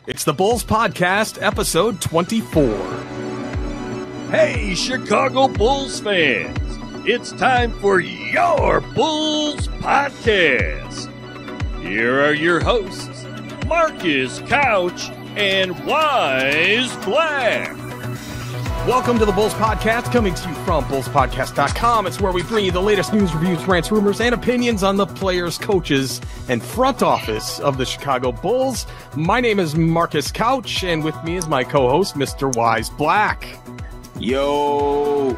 It's the Bulls Podcast, episode 24. Hey, Chicago Bulls fans. It's time for your Bulls Podcast. Here are your hosts, Marcus Couch and Wise Black. Welcome to the Bulls Podcast, coming to you from bullspodcast.com. It's where we bring you the latest news, reviews, rants, rumors, and opinions on the players, coaches, and front office of the Chicago Bulls. My name is Marcus Couch, and with me is my co-host, Mr. Wise Black. Yo,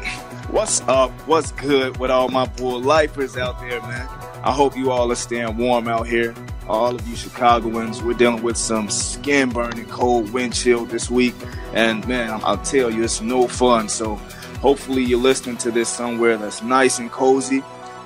what's up? What's good with all my Bull lifers out there, man? I hope you all are staying warm out here. All of you Chicagoans, we're dealing with some skin-burning cold wind chill this week. And, man, I'll tell you, it's no fun. So hopefully you're listening to this somewhere that's nice and cozy.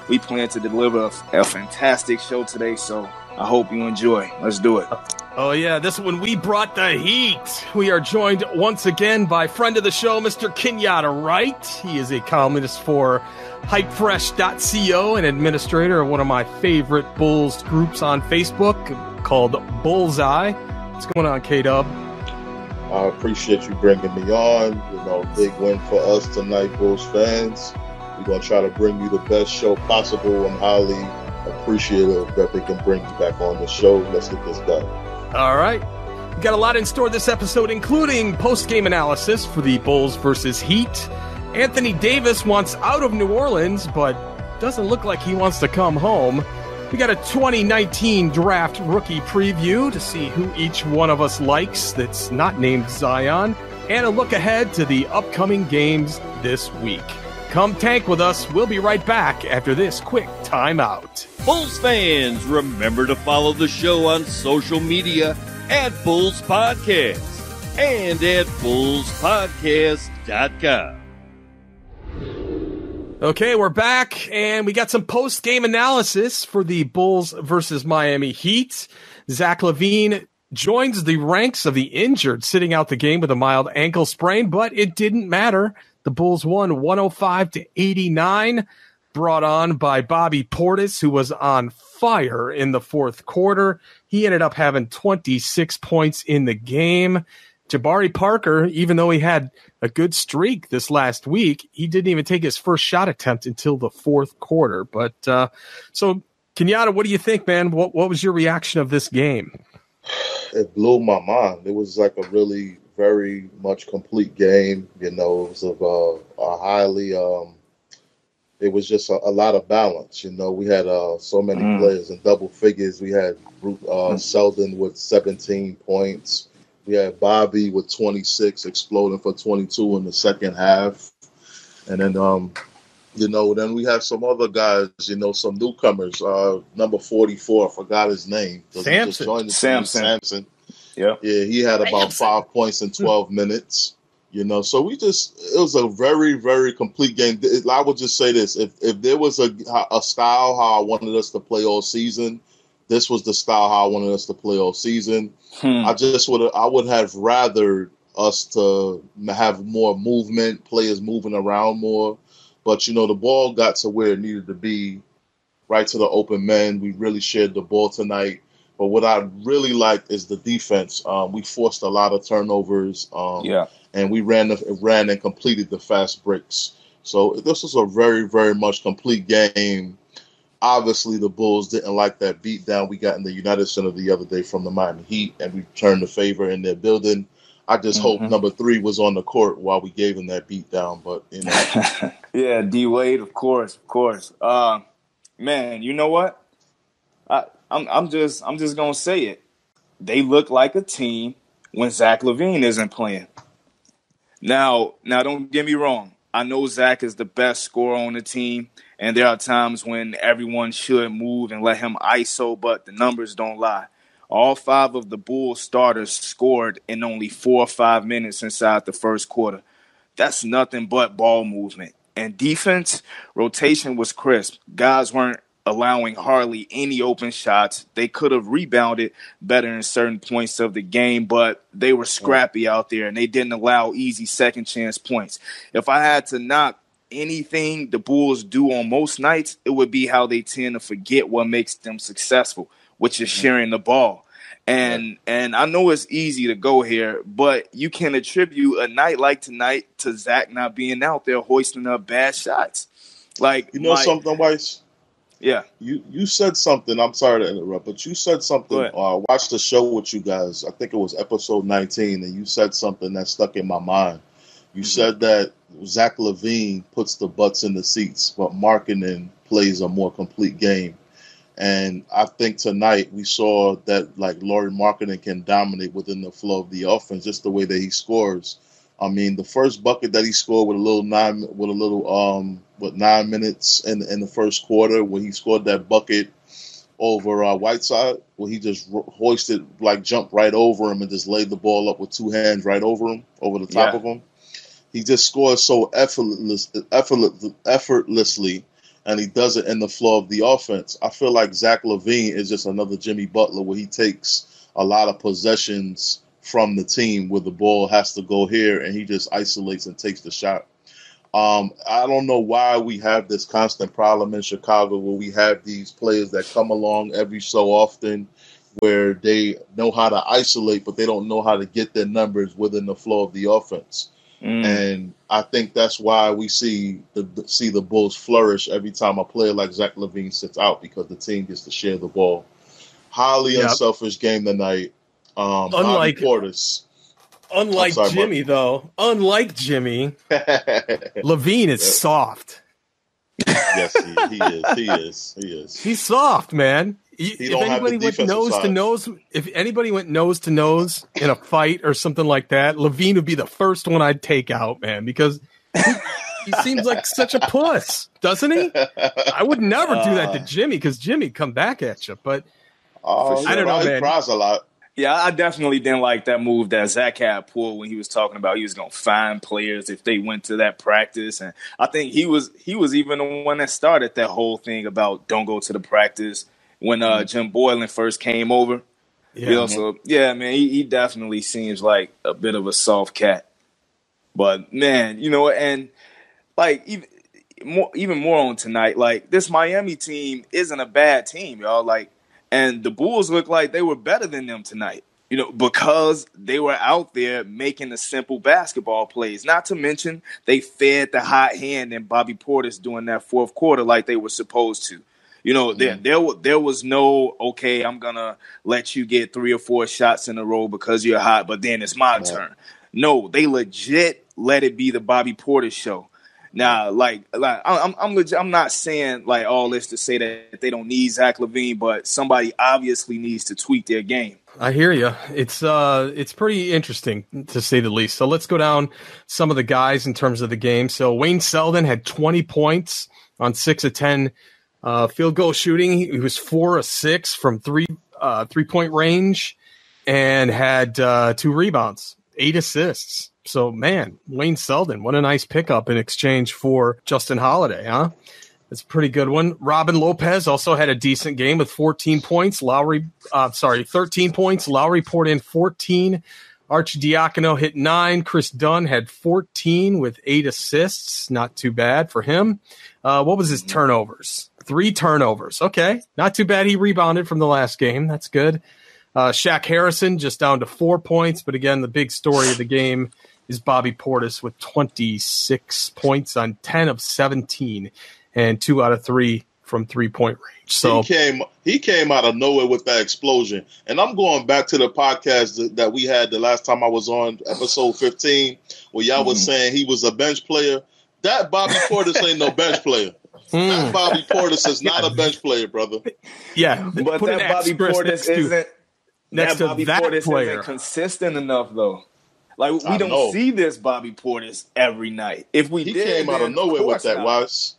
We plan to deliver a fantastic show today, so I hope you enjoy. Let's do it. Oh, yeah, this one we brought the heat. We are joined once again by friend of the show, Mr. Kenyatta Wright. He is a columnist for Hypefresh.co and administrator of one of my favorite Bulls groups on Facebook called Bullseye. What's going on, K-Dub? I appreciate you bringing me on. Big win for us tonight, Bulls fans. We're going to try to bring you the best show possible. I'm highly appreciative that they can bring you back on the show. Let's get this done. All right. We got a lot in store this episode, including post-game analysis for the Bulls versus Heat. Anthony Davis wants out of New Orleans, but doesn't look like he wants to come home. We got a 2019 draft rookie preview to see who each one of us likes that's not named Zion, and a look ahead to the upcoming games this week. Come tank with us. We'll be right back after this quick timeout. Bulls fans, remember to follow the show on social media at Bulls Podcast and at bullspodcast.com. Okay, we're back, and we got some post-game analysis for the Bulls versus Miami Heat. Zach LaVine joins the ranks of the injured, sitting out the game with a mild ankle sprain, but it didn't matter. The Bulls won 105-89, brought on by Bobby Portis, who was on fire in the fourth quarter. He ended up having 26 points in the game. Jabari Parker, even though he had a good streak this last week, he didn't even take his first shot attempt until the fourth quarter. But so, Kenyatta, what do you think, man? What was your reaction of this game? It blew my mind. It was like a really very much complete game. It was a highly it was just a lot of balance. We had so many players in double figures. We had Selden with 17 points. We had Bobby with 26, exploding for 22 in the second half. And then, then we had some other guys, some newcomers. Number 44, I forgot his name. Samson. Yeah, he had about 5 points in 12 minutes. So it was a very, very complete game. I would just say this: if there was a style how I wanted us to play all season, this was the style how I wanted us to play all season. I would have rather us to have more movement, players moving around more. But the ball got to where it needed to be, right to the open men. We really shared the ball tonight. But what I really liked is the defense. We forced a lot of turnovers. And we ran and completed the fast breaks. So this was a very, very much complete game. Obviously, the Bulls didn't like that beatdown we got in the United Center the other day from the Miami Heat, and we turned the favor in their building. I just hope number 3 was on the court while we gave him that beatdown. But yeah, D Wade, of course. Man, you know what? I'm just gonna say it. They look like a team when Zach LaVine isn't playing. Now, don't get me wrong. I know Zach is the best scorer on the team, and there are times when everyone should move and let him ISO, but the numbers don't lie. All 5 of the Bulls starters scored in only 4 or 5 minutes inside the first quarter. That's nothing but ball movement. And defense, rotation was crisp. Guys weren't allowing hardly any open shots. They could have rebounded better in certain points of the game, but they were scrappy out there, and they didn't allow easy second chance points. If I had to knock anything the Bulls do on most nights, it would be how they tend to forget what makes them successful, which is sharing the ball. And I know it's easy to go here, but you can attribute a night like tonight to Zach not being out there hoisting up bad shots. Like, something, Weiss? Yeah. You said something. I'm sorry to interrupt, but you said something. I watched the show with you guys. I think it was episode 19, and you said something that stuck in my mind. You said that Zach LaVine puts the butts in the seats, but Markkanen plays a more complete game. And I think tonight we saw that like Lauri Markkanen can dominate within the flow of the offense, just the way that he scores. I mean, the first bucket that he scored with 9 minutes in the first quarter, when he scored that bucket over Whiteside, where he just hoisted, jumped right over him and just laid the ball up with two hands right over him, over the top of him. He just scores so effortlessly, and he does it in the flow of the offense. I feel like Zach LaVine is just another Jimmy Butler, where he takes a lot of possessions from the team where the ball has to go here, and he just isolates and takes the shot. I don't know why we have this constant problem in Chicago where we have these players that come along every so often where they know how to isolate, but they don't know how to get their numbers within the flow of the offense. And I think that's why we see the Bulls flourish every time a player like Zach LaVine sits out, because the team gets to share the ball. Highly unselfish game tonight. Unlike Portis. Unlike Jimmy, though. Unlike Jimmy, LaVine is soft. Yes, he is. He is. He's soft, man. If anybody went nose to nose in a fight or something like that, LaVine would be the first one I'd take out, man, because he seems like such a puss, doesn't he? I would never do that to Jimmy, because Jimmy come back at you. But I don't know, man. He cries a lot. Yeah, I definitely didn't like that move that Zach had pulled when he was talking about he was going to fine players if they went to that practice. And I think he was even the one that started that whole thing about don't go to the practice when Jim Boylan first came over. Yeah, he definitely seems like a bit of a soft cat. But, man, and, like, even more on tonight, like, this Miami team isn't a bad team, y'all. Like, and the Bulls look like they were better than them tonight, because they were out there making the simple basketball plays. Not to mention they fed the hot hand in Bobby Portis during that fourth quarter like they were supposed to. There was no, okay, I'm going to let you get 3 or 4 shots in a row because you're hot, but then it's my turn. No, they legit let it be the Bobby Portis show. Now, I'm not saying like all this to say that they don't need Zach LaVine, but somebody obviously needs to tweak their game. I hear you. It's pretty interesting to say the least. So let's go down some of the guys in terms of the game. So Wayne Selden had 20 points on 6 of 10 field goal shooting. He was 4 of 6 from 3-point range, and had 2 rebounds, 8 assists. So, man, Wayne Selden, what a nice pickup in exchange for Justin Holiday, huh? That's a pretty good one. Robin Lopez also had a decent game with 14 points. 13 points. Lowry poured in 14. Arcidiacono hit 9. Chris Dunn had 14 with 8 assists. Not too bad for him. What was his turnovers? 3 turnovers. Okay, not too bad. He rebounded from the last game. That's good. Shaq Harrison just down to 4 points. But again, the big story of the game is Bobby Portis with 26 points on 10 of 17 and 2 out of 3 from 3-point range. So he came out of nowhere with that explosion. And I'm going back to the podcast that we had the last time I was on, episode 15, where y'all was saying he was a bench player. That Bobby Portis ain't no bench player. That Bobby Portis is not a bench player, brother. Yeah, but that Bobby Portis isn't consistent enough, though. Like, we don't see this Bobby Portis every night. If we did, came out of nowhere with that, Wise.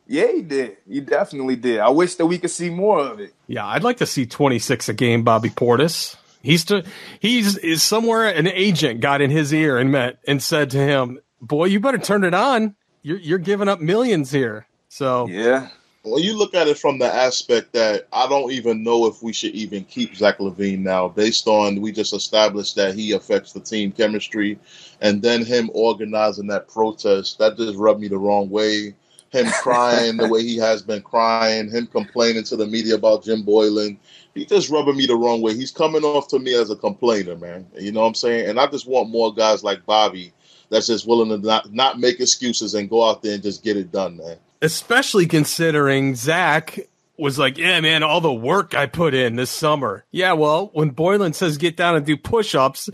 Yeah, he did. He definitely did. I wish that we could see more of it. Yeah, I'd like to see 26 a game, Bobby Portis. He's somewhere an agent got in his ear and said to him, "Boy, you better turn it on. You're giving up millions here." So yeah. Well, you look at it from the aspect that I don't even know if we should even keep Zach LaVine now, based on we just established that he affects the team chemistry, and then him organizing that protest, that just rubbed me the wrong way. Him crying the way he has been crying, him complaining to the media about Jim Boylan, He just rubbing me the wrong way. He's coming off to me as a complainer, man. You know what I'm saying? And I just want more guys like Bobby that's just willing to not make excuses and go out there and just get it done, man. Especially considering Zach was like, yeah, man, all the work I put in this summer. Yeah, well, when Boylan says get down and do push-ups,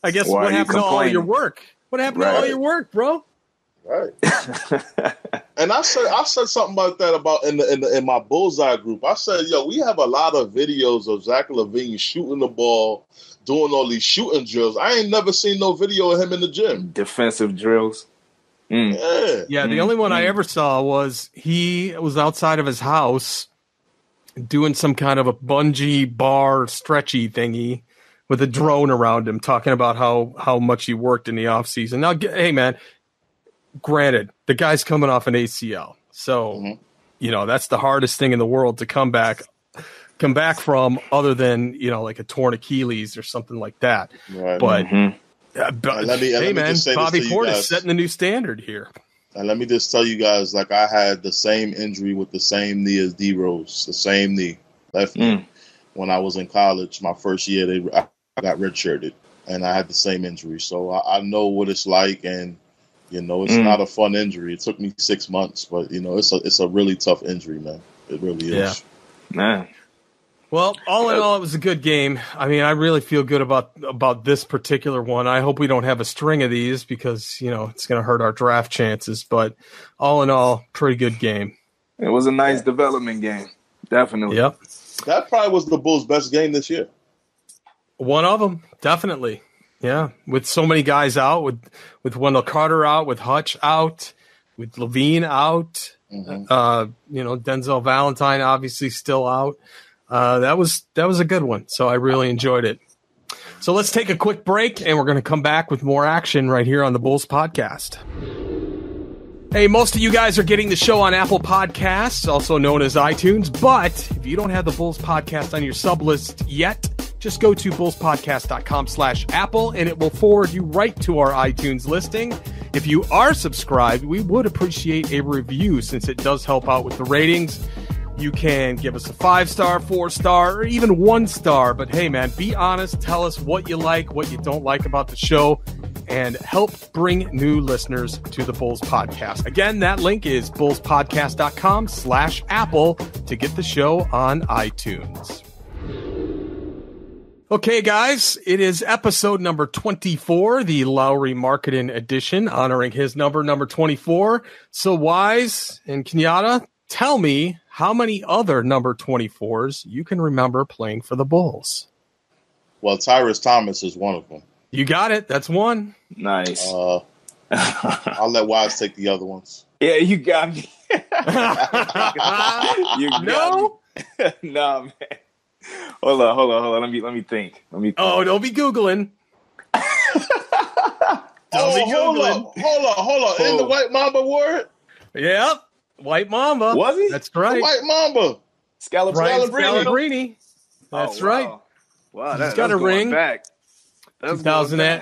I guess what happened to all your work? What happened to all your work, bro? Right. And I said something about that in my Bullseye group. I said, yo, we have a lot of videos of Zach LaVine shooting the ball, doing all these shooting drills. I ain't never seen no video of him in the gym. Defensive drills. Yeah, the only one I ever saw was he was outside of his house doing some kind of a bungee bar stretchy thingy with a drone around him, talking about how much he worked in the offseason. Now, hey, man, granted, the guy's coming off an ACL. So, that's the hardest thing in the world to come back from, other than, like a torn Achilles or something like that. Right. But, hey, man, Bobby Portis setting the new standard here. And let me just tell you guys, like, I had the same injury with the same knee as D-Rose, the same knee, left knee. When I was in college, my first year, I got redshirted, and I had the same injury. So I know what it's like, and, it's not a fun injury. It took me 6 months, but, it's a really tough injury, man. It really is. Yeah. Man. Well, all in all, it was a good game. I mean, I really feel good about this particular one. I hope we don't have a string of these because, it's going to hurt our draft chances. But all in all, pretty good game. It was a nice development game. Definitely. Yep. That probably was the Bulls' best game this year. One of them, definitely. Yeah, with so many guys out, with Wendell Carter out, with Hutch out, with LaVine out, Denzel Valentine obviously still out. That was a good one. So I really enjoyed it. So let's take a quick break, and we're going to come back with more action right here on the Bulls Podcast. Hey, most of you guys are getting the show on Apple Podcasts, also known as iTunes. But if you don't have the Bulls Podcast on your sub list yet, just go to bullspodcast.com/Apple, and it will forward you right to our iTunes listing. If you are subscribed, we would appreciate a review since it does help out with the ratings. You can give us a 5-star, 4-star, or even 1-star. But hey, man, be honest. Tell us what you like, what you don't like about the show, and help bring new listeners to the Bulls Podcast. Again, that link is bullspodcast.com/Apple to get the show on iTunes. Okay, guys, it is episode number 24, the Lowry Marketing edition, honoring his number 24. So, Wise and Kenyatta, tell me how many other number 24s you can remember playing for the Bulls. Well, Tyrus Thomas is one of them. You got it. That's one. Nice. I'll let Wise take the other ones. Yeah, you got me. No? Nah, man. Hold on. Let me think. Oh, don't be Googling. Hold on. In the White Mamba word? Yep. White Mamba. Was he? That's right. The White Mamba. Scalabrine. That's right. Wow, he's got a ring. Back. 2008.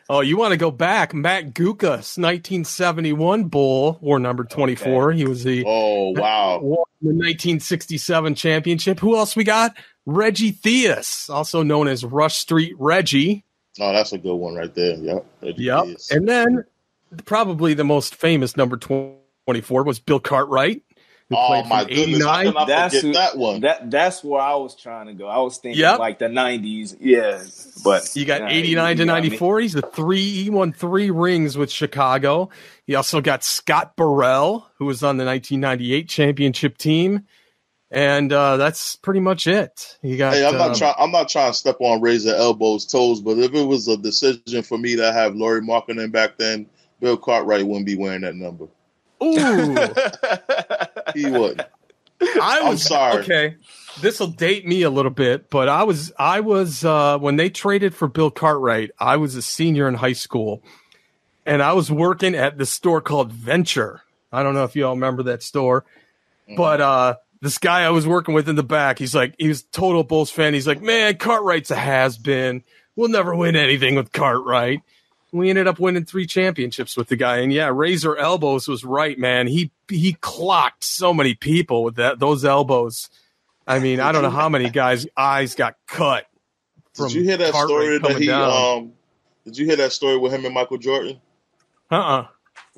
Oh, you want to go back? Matt Gukas, 1971 Bull, wore number 24. Okay. He was the won the 1967 championship. Who else we got? Reggie Theus, also known as Rush Street Reggie. Oh, that's a good one right there. Yep. Theus. And then probably the most famous number 24 was Bill Cartwright. Oh my goodness! How can I forget that one? That's where I was trying to go. I was thinking like the 90s. Yeah, but you got 89 to 94. He won 3 rings with Chicago. He also got Scott Burrell, who was on the 1998 championship team, and that's pretty much it. You got. Hey, I'm not trying to step on Razor Elbow's toes, but if it was a decision for me to have Lauri Markkanen back then, Bill Cartwright wouldn't be wearing that number. Ooh. He would. I'm sorry. Okay. This will date me a little bit, but I was when they traded for Bill Cartwright, I was a senior in high school, and I was working at the store called Venture. I don't know if you all remember that store, but this guy I was working with in the back, he was a total Bulls fan. He's like, man, Cartwright's a has-been. We'll never win anything with Cartwright. We ended up winning 3 championships with the guy. And yeah, Razor Elbows was right, man. He clocked so many people with those elbows. I mean, I don't know how many guys' eyes got cut. Did you hear that story that he did you hear that story with him and Michael Jordan? Where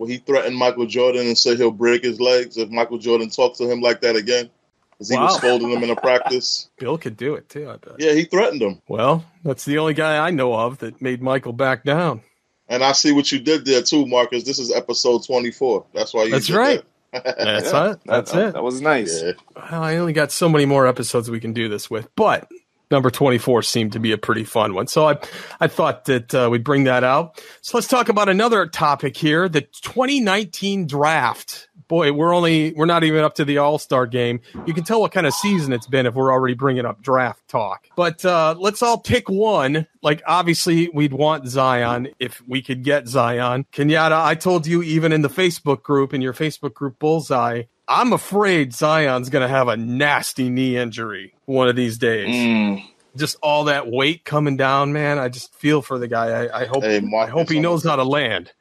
he threatened Michael Jordan and said he'll break his legs if Michael Jordan talks to him like that again. Because he was scolding him in a practice. Bill could do it too, I bet. Yeah, he threatened him. Well, that's the only guy I know of that made Michael back down. And I see what you did there too, Marcus. This is episode 24. That's why you That's did right. that. That's it. That was nice. Yeah. Well, I only got so many more episodes we can do this with, but number 24 seemed to be a pretty fun one. So I thought that we'd bring that out. So let's talk about another topic here, the 2019 draft. Boy, we're not even up to the All-Star game. You can tell what kind of season it's been if we're already bringing up draft talk. But let's all pick one. Like, obviously, we'd want Zion if we could get Zion. Kenyatta, I told you even in the Facebook group, in your Facebook group Bullseye, I'm afraid Zion's going to have a nasty knee injury one of these days. Just all that weight coming down, man. I just feel for the guy. I hope Marcus, I hope he knows how to land.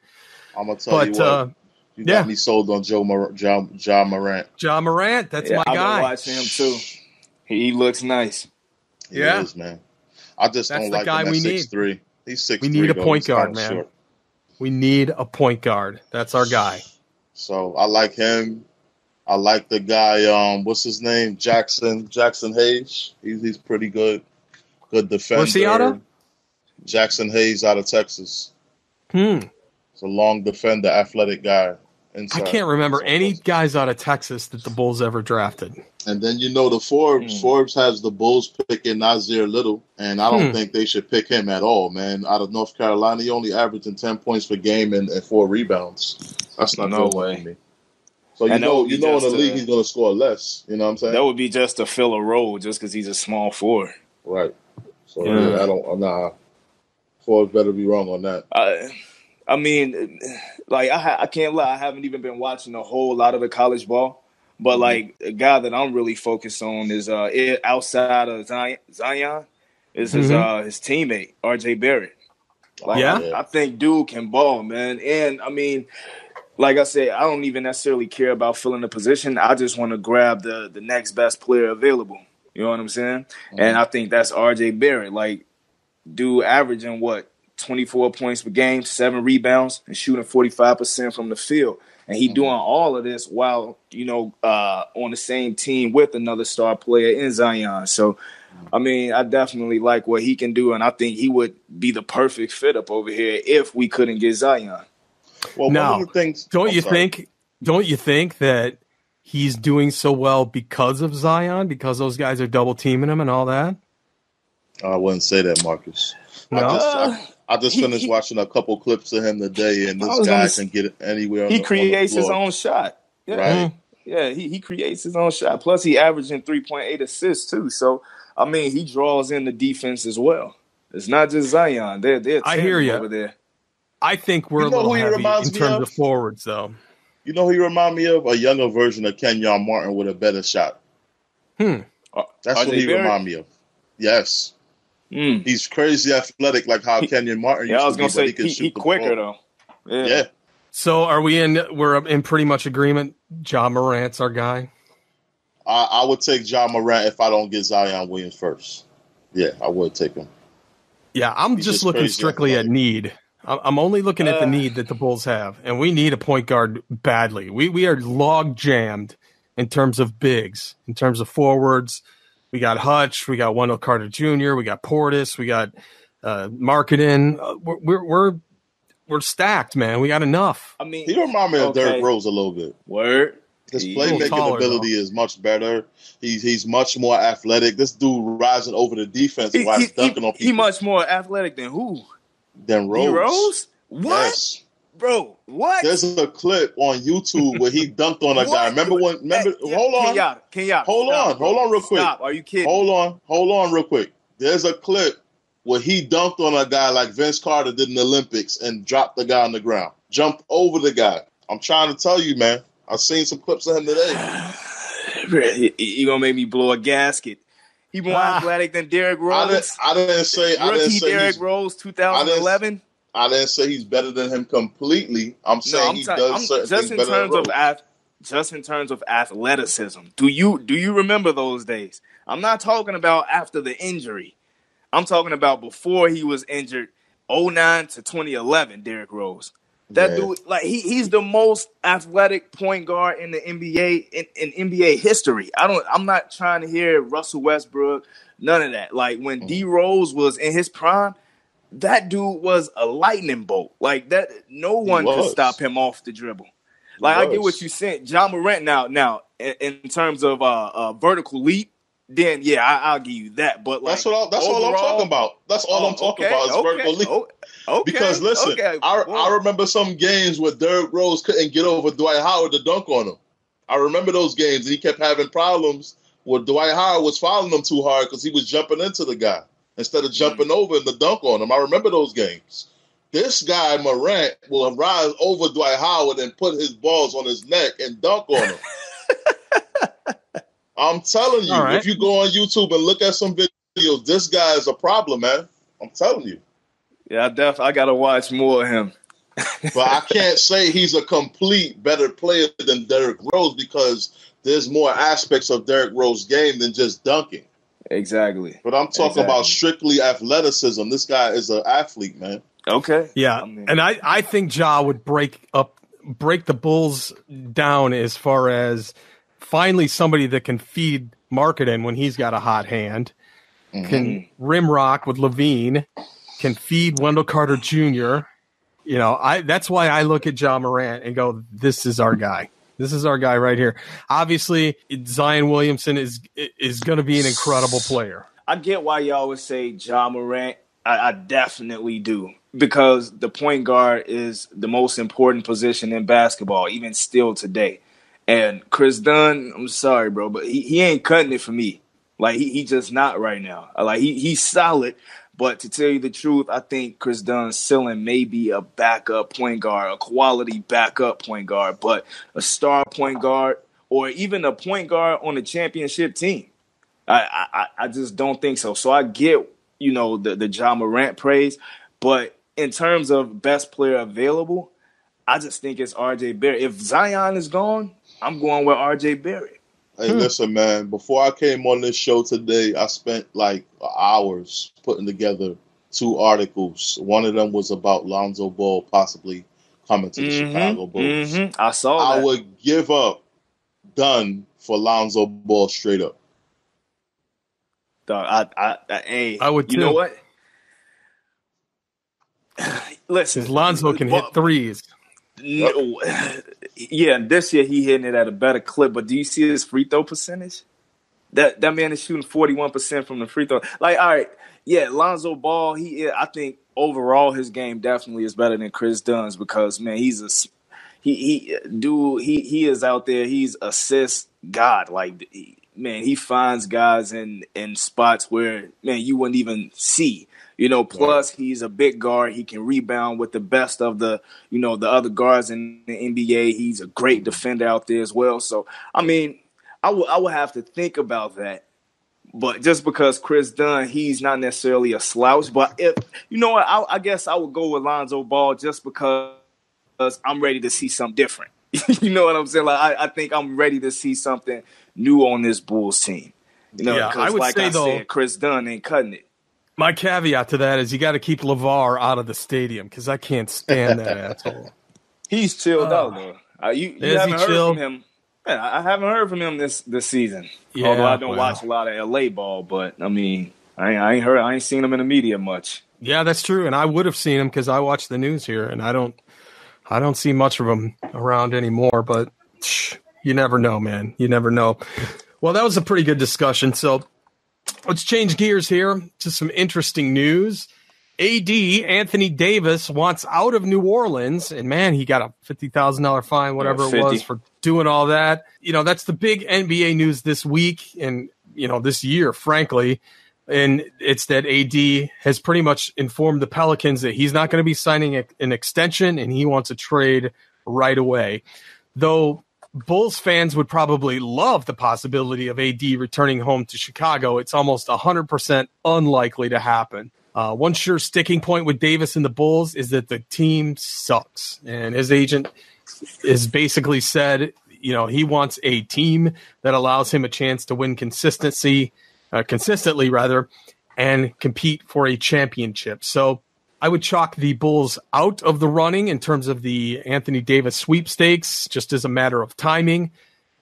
I'm going to tell you what. You got me sold on Ja Morant. Ja Morant, that's my guy. I've been watching him too. He looks nice. He is, man. I just don't like him at 6'3". He's 6'3". We need a point guard, man. Short. We need a point guard. That's our guy. So I like him. I like the guy, what's his name? Jackson Hayes. He's pretty good. Good defender. Where's he out of? Jackson Hayes out of Texas. It's a long defender, athletic guy. Inside. I can't remember any guys out of Texas that the Bulls ever drafted. And then, the Forbes has the Bulls picking Nasir Little, and I don't think they should pick him at all, man. Out of North Carolina, he only averaging 10 points per game and 4 rebounds. That's not no good way. for me. So, in the league, he's going to score less. You know what I'm saying? That would be just to fill a role just because he's a small forward. Right. So, Forbes better be wrong on that. I mean, like, I can't lie. I haven't even been watching a whole lot of the college ball. But, like, a guy that I'm really focused on is outside of Zion is his teammate, R.J. Barrett. Like, I think dude can ball, man. And, I mean, like I said, I don't even necessarily care about filling the position. I just want to grab the next best player available. You know what I'm saying? And I think that's R.J. Barrett. Like, dude averaging, 24 points per game, 7 rebounds, and shooting 45% from the field. And he doing all of this while, on the same team with another star player in Zion. So, I mean, I definitely like what he can do, and I think he would be the perfect fit up over here if we couldn't get Zion. Well, now, one of the things, don't you think that he's doing so well because of Zion, because those guys are double teaming him and all that? I wouldn't say that, Marcus. No? I just finished watching a couple clips of him today, and this guy can get it anywhere. He creates his own shot. Yeah. Right? Yeah, he creates his own shot. Plus, he averaging 3.8 assists, too. So, I mean, he draws in the defense as well. It's not just Zion. They're I hear you over there. I think we're a little heavy in terms of forwards, though. You know who he remind me of? A younger version of Kenyon Martin with a better shot. That's what he remind me of. Yes. He's crazy athletic, like how Kenyon Martin used to be. I was going to say, he quicker, though. Yeah. So we're in pretty much agreement. Ja Morant's our guy. I would take Ja Morant if I don't get Zion Williams first. Yeah, I would take him. Yeah, I'm just looking strictly at need. I'm only looking at the need that the Bulls have, and we need a point guard badly. We are log jammed in terms of bigs, in terms of forwards. We got Hutch, we got Wendell Carter Jr., we got Portis, we got Marketing. We're stacked, man. We got enough. I mean, he remind me of Derrick Rose a little bit. Word. His playmaking ability is much better. He's much more athletic. This dude rising over the defense while he's dunking on people. He much more athletic than who? Than Rose. Rose? What? Yes. Bro, what? There's a clip on YouTube where he dunked on a guy. Hold on. Kenyatta. Hold on real quick. Stop. Are you kidding? Hold on real quick. There's a clip where he dunked on a guy like Vince Carter did in the Olympics and dropped the guy on the ground. Jumped over the guy. I'm trying to tell you, man. I've seen some clips of him today. You gonna make me blow a gasket. He more athletic than Derrick Rose. I didn't say Derrick Rose 2011. I didn't say he's better than him completely. I'm saying he does certain things better than Rose. just in terms of athleticism. Do you remember those days? I'm not talking about after the injury. I'm talking about before he was injured, 2009 to 2011, Derrick Rose. That dude, like he's the most athletic point guard in the NBA in NBA history. I'm not trying to hear Russell Westbrook, none of that. Like when D Rose was in his prime, that dude was a lightning bolt. Like that, no one could stop him off the dribble. Like I get what you said, Ja Morant. Now, in terms of vertical leap, then yeah, I'll give you that. But like, that's all I'm talking about. That's all I'm talking about is vertical leap. Because listen, I remember some games where Derrick Rose couldn't get over Dwight Howard to dunk on him. I remember those games, and he kept having problems where Dwight Howard was fouling him too hard because he was jumping into the guy instead of jumping over him to dunk on him. I remember those games. This guy, Morant, will rise over Dwight Howard and put his balls on his neck and dunk on him. I'm telling you, if you go on YouTube and look at some videos, this guy is a problem, man. I'm telling you. Yeah, I got to watch more of him. But I can't say he's a complete better player than Derrick Rose because there's more aspects of Derrick Rose's game than just dunking. Exactly. But I'm talking about strictly athleticism. This guy is an athlete, man. Okay. Yeah, and I think Ja would break the Bulls down as far as finally somebody that can feed Markkanen when he's got a hot hand, can rim rock with Levine, can feed Wendell Carter Jr. You know, that's why I look at Ja Morant and go, this is our guy. This is our guy right here. Obviously, Zion Williamson is going to be an incredible player. I get why you always say Ja Morant. I definitely do. Because the point guard is the most important position in basketball, even still today. And Chris Dunn, I'm sorry, bro, but he ain't cutting it for me. Like, he just not right now. Like, he's solid. But to tell you the truth, I think Chris Dunn's ceiling may be a backup point guard, a quality backup point guard, but a star point guard or even a point guard on a championship team. I just don't think so. So I get, the Ja Morant praise, but in terms of best player available, I just think it's R.J. Barrett. If Zion is gone, I'm going with R.J. Barrett. Hey, listen, man, before I came on this show today, I spent like hours putting together 2 articles. One of them was about Lonzo Ball possibly coming to the Chicago Bulls. I saw that. I would give up Dunn for Lonzo Ball straight up. Dog, I would too. You know what? Listen, Lonzo can hit threes. No, yeah, this year he hitting it at a better clip. But do you see his free throw percentage? That man is shooting 41% from the free throw. Like, all right, yeah, Lonzo Ball. I think overall his game definitely is better than Chris Dunn's because man, he is out there. He's assist god. Like, man, he finds guys in spots where man you wouldn't even see. Plus he's a big guard. He can rebound with the best of the other guards in the NBA. He's a great defender out there as well. So, I mean, I would have to think about that. But just because Chris Dunn, he's not necessarily a slouch. But if I guess I would go with Lonzo Ball just because I'm ready to see something different. You know what I'm saying? Like I think I'm ready to see something new on this Bulls team. I would say said, Chris Dunn ain't cutting it. My caveat to that is you got to keep LeVar out of the stadium because I can't stand that asshole. He's chilled out, though. You haven't heard from him. Man, I haven't heard from him this season. Yeah, although I don't watch a lot of LA ball, but I mean, I ain't seen him in the media much. Yeah, that's true, and I would have seen him because I watch the news here, and I don't see much of him around anymore. But you never know, man. You never know. Well, that was a pretty good discussion. So. Let's change gears here to some interesting news. AD, Anthony Davis, wants out of New Orleans, and man, he got a $50,000 fine, whatever it was, for doing all that. That's the big NBA news this week and, this year, frankly. And it's that AD has pretty much informed the Pelicans that he's not going to be signing an extension and he wants a trade right away. Though Bulls fans would probably love the possibility of AD returning home to Chicago. It's almost 100% unlikely to happen. One sure sticking point with Davis and the Bulls is that the team sucks. And his agent has basically said, he wants a team that allows him a chance to win consistently rather, and compete for a championship. So I would chalk the Bulls out of the running in terms of the Anthony Davis sweepstakes, just as a matter of timing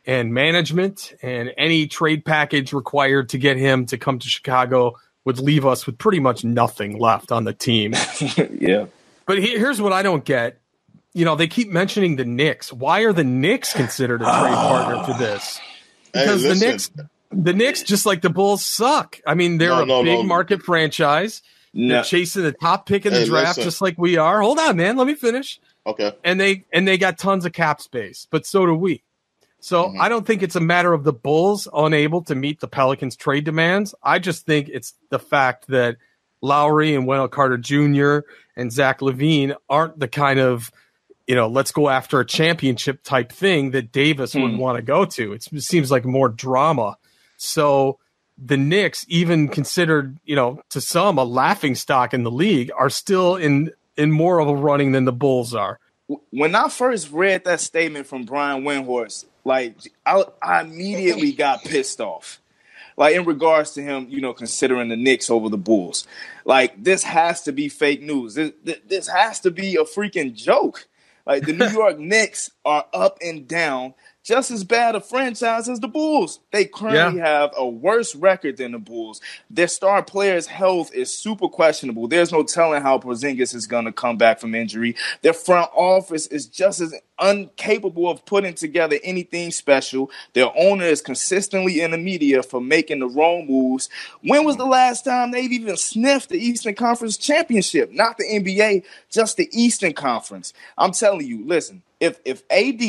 and management, and any trade package required to get him to come to Chicago would leave us with pretty much nothing left on the team. Yeah. But here's what I don't get. They keep mentioning the Knicks. Why are the Knicks considered a trade partner for this? Because the Knicks, just like the Bulls, suck. I mean, they're a big market franchise. They're chasing the top pick in the draft, just like we are. Hold on, man. Let me finish. Okay. And they got tons of cap space, but so do we. So I don't think it's a matter of the Bulls unable to meet the Pelicans' trade demands. I just think it's the fact that Lowry and Wendell Carter Jr. and Zach LaVine aren't the kind of, let's go after a championship type thing that Davis would want to go to. It seems like more drama. So the Knicks, even considered, to some a laughing stock in the league, are still in more of a running than the Bulls are. When I first read that statement from Brian Windhorst, I immediately got pissed off. In regards to him, considering the Knicks over the Bulls. This has to be fake news. This has to be a freaking joke. The New York Knicks are up and down, just as bad a franchise as the Bulls. They currently have a worse record than the Bulls. Their star player's health is super questionable. There's no telling how Porzingis is going to come back from injury. Their front office is just as incapable of putting together anything special. Their owner is consistently in the media for making the wrong moves. When was the last time they've even sniffed the Eastern Conference Championship? Not the NBA, just the Eastern Conference. I'm telling you, listen, if AD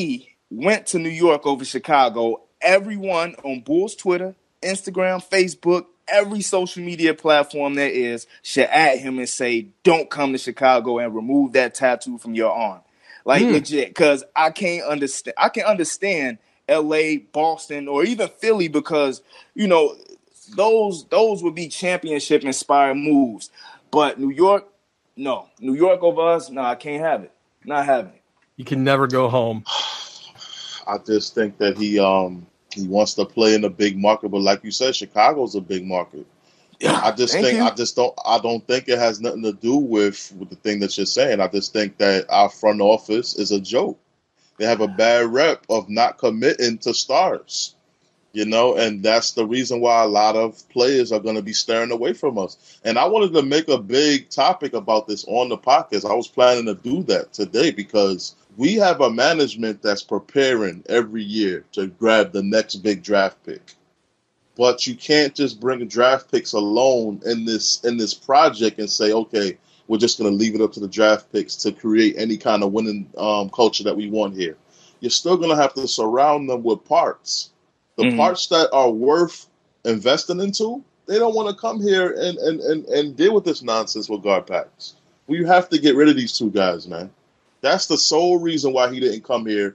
went to New York over Chicago, everyone on Bulls Twitter, Instagram, Facebook, every social media platform there is should add him and say, don't come to Chicago and remove that tattoo from your arm. Legit, because I can understand LA, Boston, or even Philly, because, those would be championship inspired moves. But New York, no. New York over us, no, I can't have it. Not having it. You can never go home. I just think that he wants to play in a big market, but like you said, Chicago's a big market. Yeah, I don't think it has nothing to do with the thing that you're saying. I just think that our front office is a joke. They have a bad rep of not committing to stars, and that's the reason why a lot of players are going to be staring away from us. And I wanted to make a big topic about this on the podcast. I was planning to do that today because we have a management that's preparing every year to grab the next big draft pick. But you can't just bring draft picks alone in this project and say, okay, we're just going to leave it up to the draft picks to create any kind of winning culture that we want here. You're still going to have to surround them with parts. The parts that are worth investing into, they don't want to come here and deal with this nonsense with guard packs. We have to get rid of these two guys, man. That's the sole reason why he didn't come here.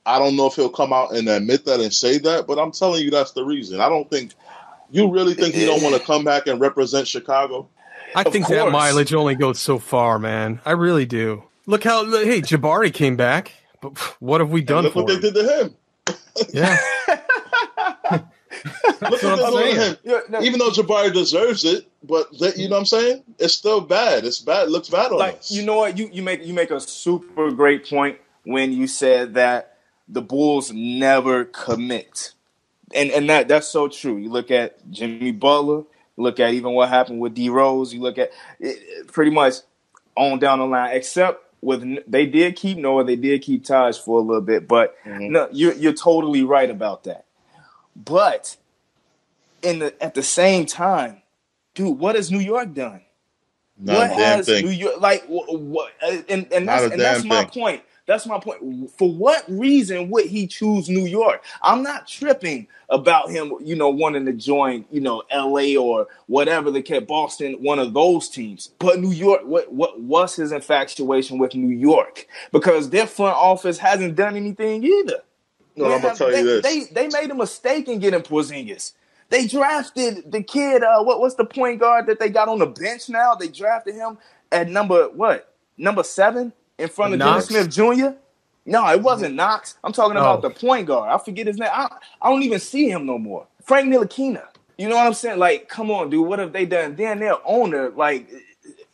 I don't know if he'll come out and admit that and say that, but I'm telling you that's the reason. I don't think – you really think he don't want to come back and represent Chicago? I think that mileage only goes so far, man. I really do. Look how – hey, Jabari came back, but what have we done for him? Look what they did to him. Yeah. Look what they're doing to him. Yeah, even though Jabari deserves it, but you know what I'm saying? It's still bad. It's bad. It looks bad on us. You know what? You make a super great point when you said that the Bulls never commit. And that's so true. You look at Jimmy Butler, look at even what happened with D Rose, you look at it, pretty much on down the line, except they did keep Noah, they did keep Taj for a little bit, but no, you're totally right about that. But at the same time, dude, what has New York done? What has New York what? And that's my point. That's my point. For what reason would he choose New York? I'm not tripping about him, wanting to join, LA or whatever the case, Boston, one of those teams. But New York, what was his infatuation with New York? Because their front office hasn't done anything either. No, I'm gonna tell you this. They made a mistake in getting Porzingis. They drafted the kid. What's the point guard that they got on the bench now? They drafted him at number 7 in front of Dennis Smith Jr. No, it wasn't Knox. I'm talking about the point guard. I forget his name. I don't even see him no more. Frank Ntilikina. You know what I'm saying? Like, come on, dude. What have they done? Then their owner, like,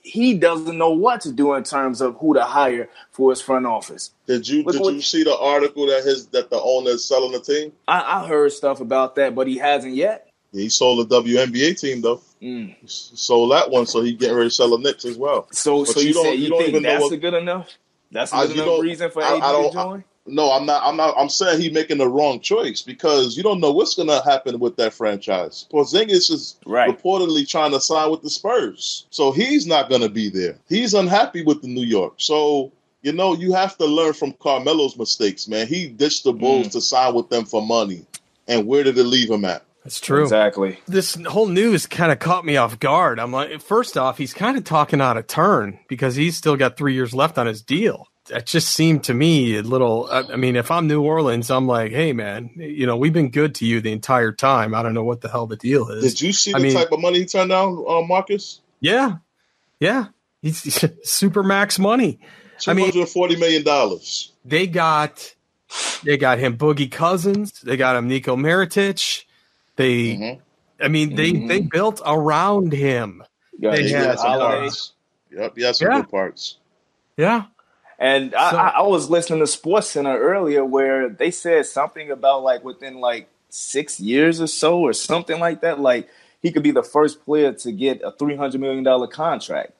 he doesn't know what to do in terms of who to hire for his front office. Did you see the article that the owner is selling the team? I heard stuff about that, but he hasn't yet. Yeah, he sold the WNBA team though. He sold that one, so he's getting ready to sell the Knicks as well. So you think that's good enough? That's a good enough reason for AD to join? No, I'm not. I'm saying he's making the wrong choice because you don't know what's going to happen with that franchise. Porzingis is reportedly trying to sign with the Spurs, so he's not going to be there. He's unhappy with the New York. So, you know, you have to learn from Carmelo's mistakes, man. He ditched the Bulls to sign with them for money, and where did it leave him at? That's true. Exactly. This whole news kind of caught me off guard. I'm like, first off, he's kind of talking out of turn because he's still got 3 years left on his deal. That just seemed to me a little, I mean, if I'm New Orleans, I'm like, hey, man, you know, we've been good to you the entire time. I don't know what the hell the deal is. Did you see the type of money he turned down, Marcus? Yeah. Yeah. He's super max money. $240 million. They got him Boogie Cousins. They got him Nico Mirotic. They built around him. Yeah, they had some parts. Yep, he had some good parts. Yeah. And I was listening to SportsCenter earlier where they said something about like within like 6 years or so or something like that, like he could be the first player to get a $300 million contract.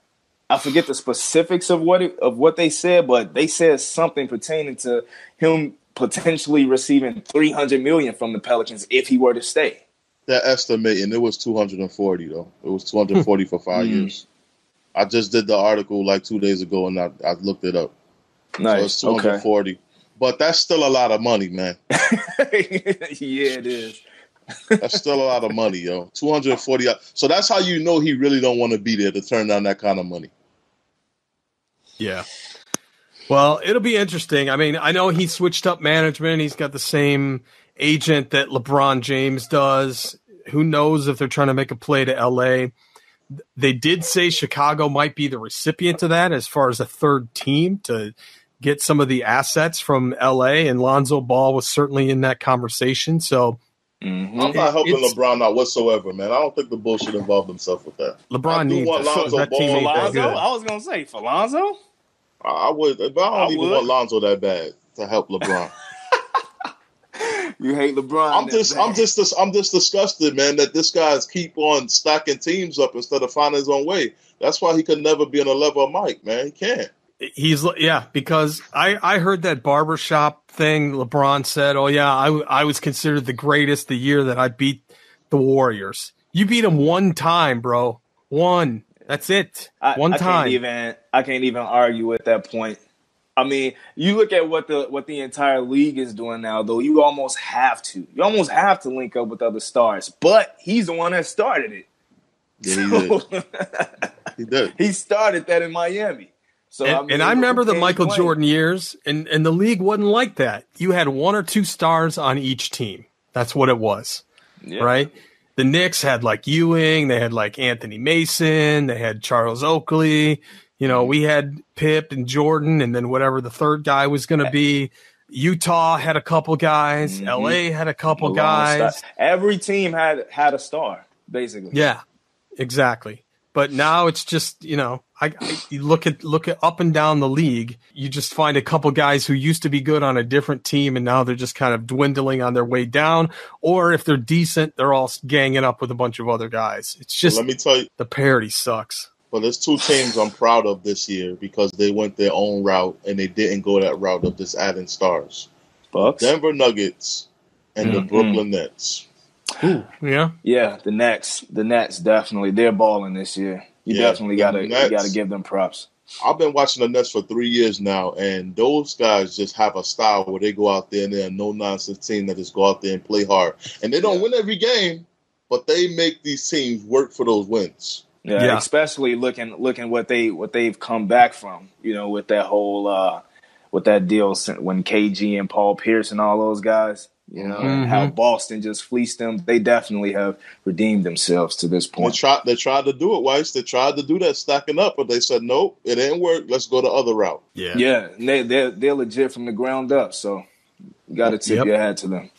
I forget the specifics of what they said, but they said something pertaining to him potentially receiving $300 million from the Pelicans if he were to stay. That estimating, it was 240 though. It was 240 for 5 years. I just did the article like 2 days ago and I looked it up. Nice. So it's 240. Okay. But that's still a lot of money, man. Yeah, it is. That's still a lot of money, yo. 240. So that's how you know he really don't want to be there to turn down that kind of money. Yeah. Well, it'll be interesting. I mean, I know he switched up management. He's got the same agent that LeBron James does. Who knows if they're trying to make a play to L.A. They did say Chicago might be the recipient of that as far as a third team to get some of the assets from L.A., and Lonzo Ball was certainly in that conversation. So I'm not helping LeBron out whatsoever, man. I don't think the Bulls should involve themselves with that. LeBron needs that team. For Lonzo? I was going to say, for Lonzo? I would, but I don't even want Lonzo that bad to help LeBron. You hate LeBron. I'm just disgusted, man, that this guy's keep on stacking teams up instead of finding his own way. That's why he could never be on the level of Mike, man. He can't. Because I heard that barbershop thing. LeBron said, "Oh yeah, I was considered the greatest the year that I beat the Warriors." You beat them one time, bro. One. That's it. One time. I can't even argue with that point. I mean, you look at what the entire league is doing now, though. You almost have to. You almost have to link up with other stars. But he's the one that started it. Yeah, he did. He started that in Miami. So I remember the Michael Jordan years, and the league wasn't like that. You had one or two stars on each team. That's what it was, right? The Knicks had like Ewing, they had like Anthony Mason, they had Charles Oakley. You know, we had Pip and Jordan, and then whatever the third guy was going to be. Utah had a couple guys. LA had a couple guys. Every team had a star, basically. Yeah, exactly. But now it's just, you know, you look at up and down the league, you just find a couple guys who used to be good on a different team, and now they're just kind of dwindling on their way down. Or if they're decent, they're all ganging up with a bunch of other guys. It's just, let me tell you, the parity sucks. Well, there's two teams I'm proud of this year because they went their own route and they didn't go that route of just adding stars. Bucks? Denver Nuggets and the Brooklyn Nets. Ooh, yeah. Yeah, the Nets definitely. They're balling this year. You definitely gotta give them props. I've been watching the Nets for 3 years now, and those guys just have a style where they go out there and they're a no-nonsense team that just go out there and play hard. And they don't win every game, but they make these teams work for those wins. Yeah, especially looking what they've come back from, you know, with that whole with that deal when KG and Paul Pierce and all those guys, You know, and how Boston just fleeced them. They definitely have redeemed themselves to this point. They tried to do it, Weiss. They tried to do that, stacking up, but they said, nope, it didn't work. Let's go the other route. Yeah. They're legit from the ground up, so you got to tip your hat to them.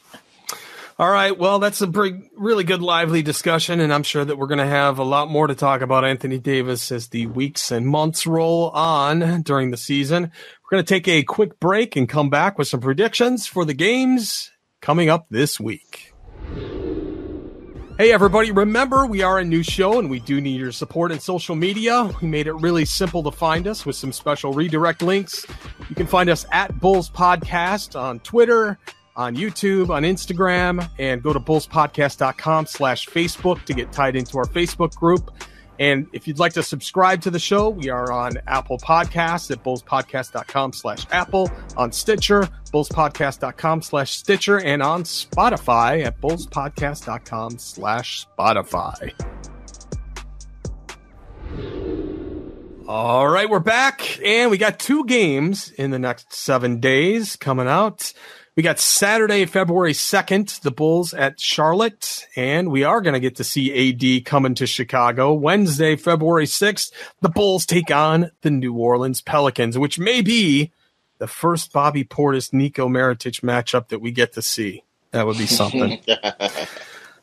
All right, well, that's a really good, lively discussion, and I'm sure that we're going to have a lot more to talk about Anthony Davis as the weeks and months roll on during the season. We're going to take a quick break and come back with some predictions for the games coming up this week. Hey, everybody, remember, we are a new show, and we do need your support in social media. We made it really simple to find us with some special redirect links. You can find us at Bulls Podcast on Twitter, on YouTube, on Instagram, and go to bullspodcast.com/Facebook to get tied into our Facebook group. And if you'd like to subscribe to the show, we are on Apple Podcasts at bullspodcast.com/Apple, on Stitcher, bullspodcast.com/Stitcher, and on Spotify at bullspodcast.com/Spotify. All right, we're back, and we got 2 games in the next 7 days coming out. We got Saturday, February 2nd, the Bulls at Charlotte, and we are going to get to see AD coming to Chicago. Wednesday, February 6th, the Bulls take on the New Orleans Pelicans, which may be the first Bobby Portis-Nico Mirotic matchup that we get to see. That would be something.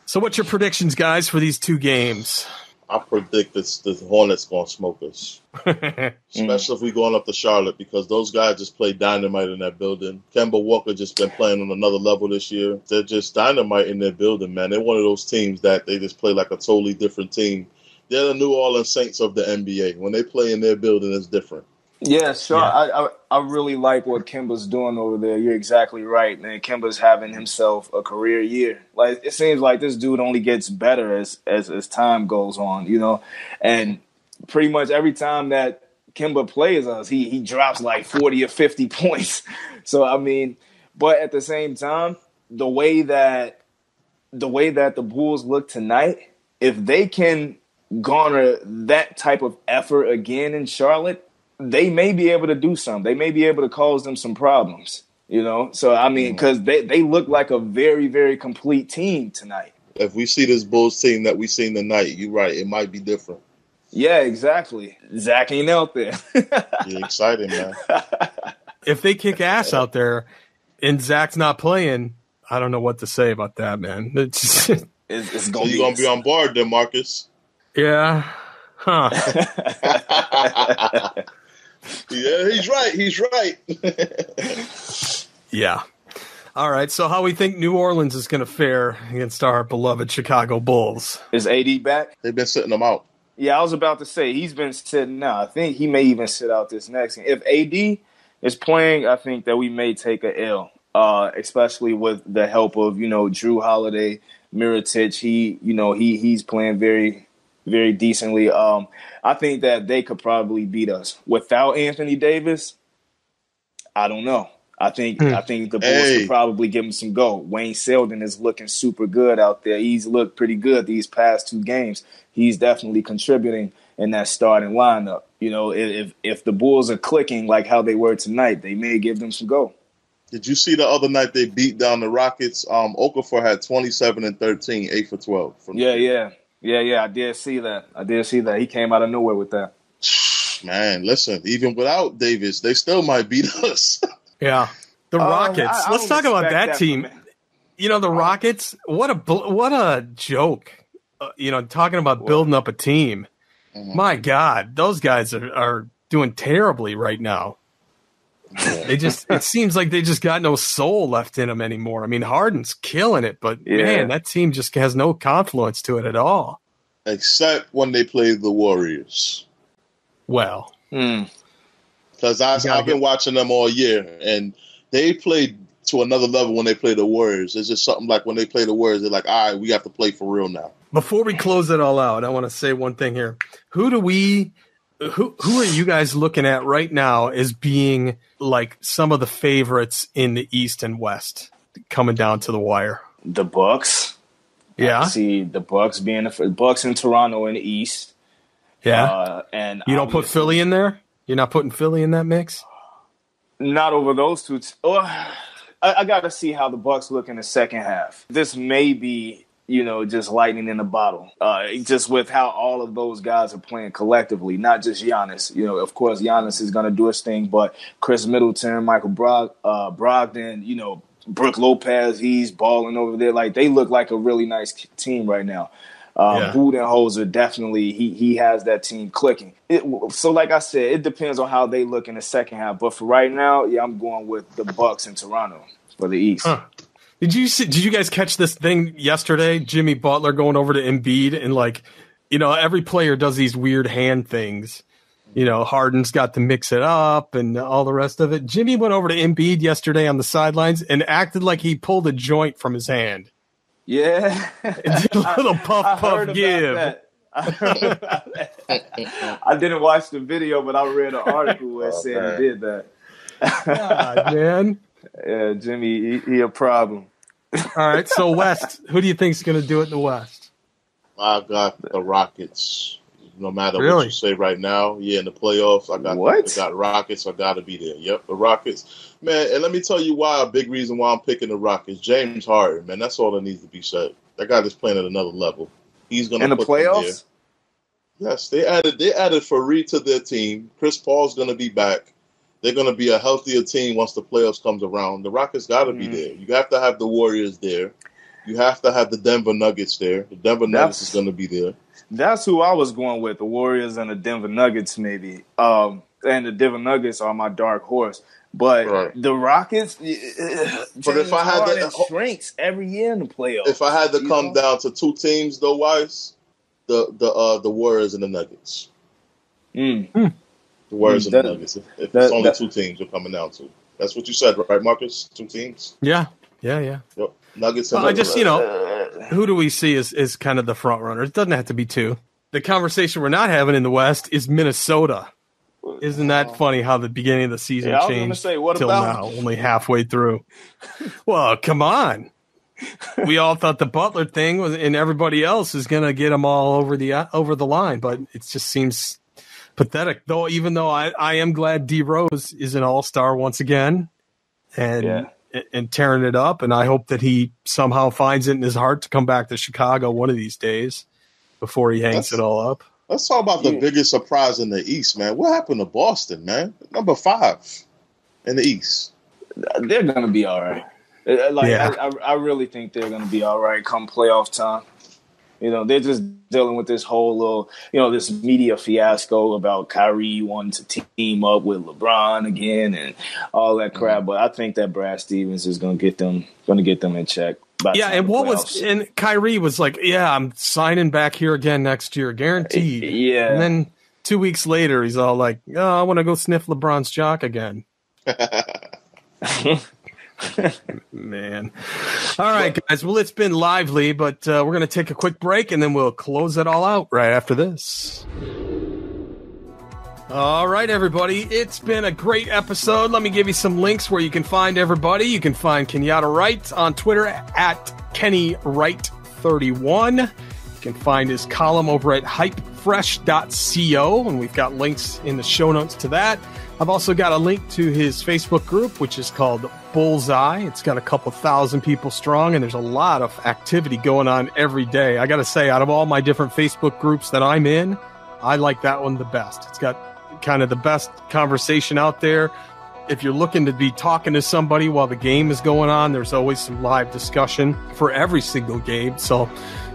So what's your predictions, guys, for these 2 games? I predict the Hornets going to smoke us, especially if we going up to Charlotte, because those guys just play dynamite in that building. Kemba Walker just been playing on another level this year. They're just dynamite in their building, man. They're one of those teams that they just play like a totally different team. They're the New Orleans Saints of the NBA. When they play in their building, it's different. Yeah, sure. Yeah. I really like what Kemba's doing over there. You're exactly right, man. Kemba's having himself a career year. Like, it seems like this dude only gets better as time goes on, you know. And pretty much every time that Kemba plays us, he drops like 40 or 50 points. So I mean, but at the same time, the way that the Bulls look tonight, if they can garner that type of effort again in Charlotte, they may be able to do something. They may be able to cause them some problems, you know? So, I mean, because they look like a very, very complete team tonight. If we see this Bulls team that we seen tonight, you're right, it might be different. Yeah, exactly. Zach ain't out there. You're excited, man. If they kick ass out there and Zach's not playing, I don't know what to say about that, man. It's gonna so you're going to be on board then, Marcus? Yeah. Huh. Yeah, he's right. Yeah. All right, so how we think New Orleans is going to fare against our beloved Chicago Bulls? Is AD back? They've been sitting him out. Yeah, I was about to say, he's been sitting out. I think he may even sit out this next game. If AD is playing, I think that we may take a L, especially with the help of, Drew Holiday, Mirotic. He's playing very, very decently. I think that they could probably beat us. Without Anthony Davis, I don't know. I think the Bulls could probably give him some go. Wayne Selden is looking super good out there. He's looked pretty good these past 2 games. He's definitely contributing in that starting lineup. If the Bulls are clicking like how they were tonight, they may give them some go. Did you see the other night they beat down the Rockets? Okafor had 27 and 13, 8 for 12. Yeah. I did see that. He came out of nowhere with that. Man, listen, even without Davis, they still might beat us. Yeah. The Rockets. Let's talk about that team. The Rockets, what a joke. Talking about building up a team. Mm-hmm. My God, those guys are doing terribly right now. Yeah. It seems like they just got no soul left in them anymore. I mean, Harden's killing it, but man, that team just has no confluence to it at all. Except when they play the Warriors. Well, because I've been watching them all year, and they played to another level when they play the Warriors. It's just something like when they play the Warriors, they're like, all right, we have to play for real now. Before we close it all out, I want to say one thing here. Who are you guys looking at right now as being like some of the favorites in the East and West coming down to the wire? The Bucks. Yeah. I see the Bucks being the Bucks in Toronto in the East. Yeah. And you don't put Philly in there? You're not putting Philly in that mix? Not over those two. I got to see how the Bucks look in the second half. This may be, just lightning in the bottle. Just with how all of those guys are playing collectively, not just Giannis. Of course, Giannis is going to do his thing, but Chris Middleton, Michael Brogdon, Brook Lopez, he's balling over there. Like, they look like a really nice team right now. Budenholzer, definitely, he has that team clicking. So like I said, it depends on how they look in the second half. But for right now, I'm going with the Bucks in Toronto for the East. Huh. Did you guys catch this thing yesterday? Jimmy Butler going over to Embiid and every player does these weird hand things. Harden's got to mix it up and all the rest of it. Jimmy went over to Embiid yesterday on the sidelines and acted like he pulled a joint from his hand. Yeah. It did a little puff give. I didn't watch the video, but I read an article where it said he did that. God, man. Yeah, Jimmy, he a problem. All right, so West, who do you think is going to do it in the West? I got the Rockets. No matter what you say right now, in the playoffs, I got Rockets. I got to be there. Yep, the Rockets, man. And let me tell you why. A big reason why I'm picking the Rockets. James Harden, man. That's all that needs to be said. That guy is playing at another level. He's going to in the playoffs. Yes, they added Fareed to their team. Chris Paul's going to be back. They're going to be a healthier team once the playoffs comes around. The Rockets got to be there. You have to have the Warriors there. You have to have the Denver Nuggets there. The Denver Nuggets is going to be there. That's who I was going with, the Warriors and the Denver Nuggets maybe. And the Denver Nuggets are my dark horse. But the Rockets, but if I had to, shrinks every year in the playoffs. If I had to come down to two teams, though, Wise, the Warriors and the Nuggets. The Warriors and the Nuggets. If it's only two teams you're coming down to. That's what you said, right, Marcus? Two teams? Yeah. Yep. Nuggets and Nuggets. Who do we see as kind of the front runner? It doesn't have to be two. The conversation we're not having in the West is Minnesota. Isn't that funny how the beginning of the season changed till now, only halfway through? Well, come on. We all thought the Butler thing was, and everybody else is going to get them all over the line, but it just seems pathetic. Though, even though I am glad D Rose is an all-star once again, and tearing it up, and I hope that he somehow finds it in his heart to come back to Chicago one of these days before he hangs it all up. Let's talk about the biggest surprise in the East, man. What happened to Boston, man? Number 5 in the East. They're going to be all right. I really think they're going to be all right come playoff time. They're just dealing with this whole little, this media fiasco about Kyrie wanting to team up with LeBron again and all that crap. But I think that Brad Stevens is going to get them in check. And Kyrie was like, I'm signing back here again next year, guaranteed. Yeah. And then 2 weeks later, he's all like, I want to go sniff LeBron's jock again. Man. All right, guys. Well, it's been lively, but we're going to take a quick break, and then we'll close it all out right after this. All right, everybody. It's been a great episode. Let me give you some links where you can find everybody. You can find Kenyatta Wright on Twitter at KennyWright31. You can find his column over at hypefresh.co, and we've got links in the show notes to that. I've also got a link to his Facebook group, which is called Bullseye. It's got a couple thousand people strong, and there's a lot of activity going on every day. I got to say, out of all my different Facebook groups that I'm in, I like that one the best. It's got kind of the best conversation out there. If you're looking to be talking to somebody while the game is going on, there's always some live discussion for every single game. So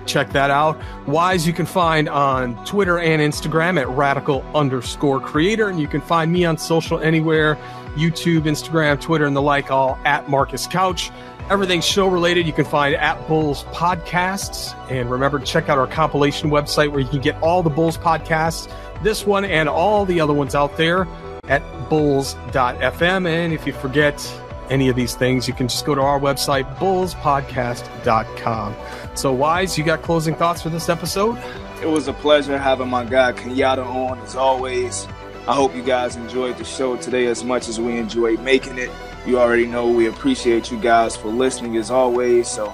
check that out. Wise, you can find on Twitter and Instagram at radical_creator. And you can find me on social anywhere, YouTube, Instagram, Twitter, and the like, all at Marcus Couch. Everything show related, you can find at Bulls Podcasts. And remember to check out our compilation website where you can get all the Bulls podcasts, this one and all the other ones out there at bulls.fm. And if you forget any of these things, you can just go to our website, bullspodcast.com. So, Wise, you got closing thoughts for this episode? It was a pleasure having my guy Kenyatta on, as always. I hope you guys enjoyed the show today as much as we enjoyed making it. You already know we appreciate you guys for listening, as always. So,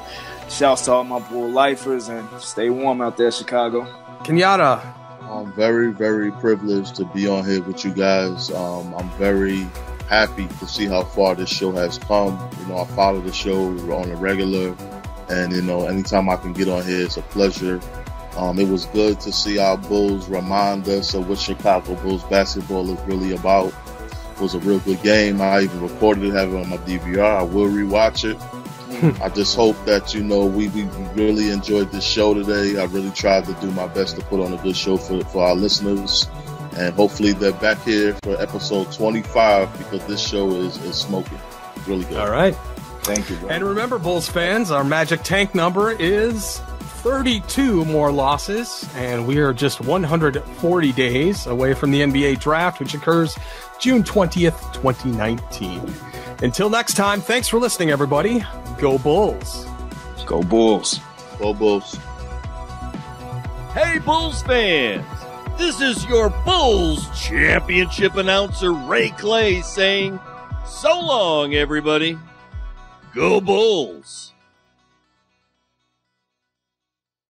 shouts to all my Bull lifers, and stay warm out there, Chicago. Kenyatta. I'm very, very privileged to be on here with you guys. I'm very happy to see how far this show has come. You know, I follow the show on a regular, and, you know, anytime I can get on here, it's a pleasure. It was good to see our Bulls remind us of what Chicago Bulls basketball is really about. It was a real good game. I even recorded it, have it on my DVR. I will rewatch it. I just hope that, you know, we really enjoyed this show today. I really tried to do my best to put on a good show for our listeners. And hopefully they're back here for episode 25, because this show is smoking. It's really good. All right. Thank you, bro. And remember, Bulls fans, our magic tank number is 32 more losses, and we are just 140 days away from the NBA draft, which occurs June 20th, 2019. Until next time, thanks for listening, everybody. Go Bulls. Go Bulls. Go Bulls. Hey, Bulls fans! This is your Bulls championship announcer, Ray Clay, saying, so long, everybody. Go Bulls!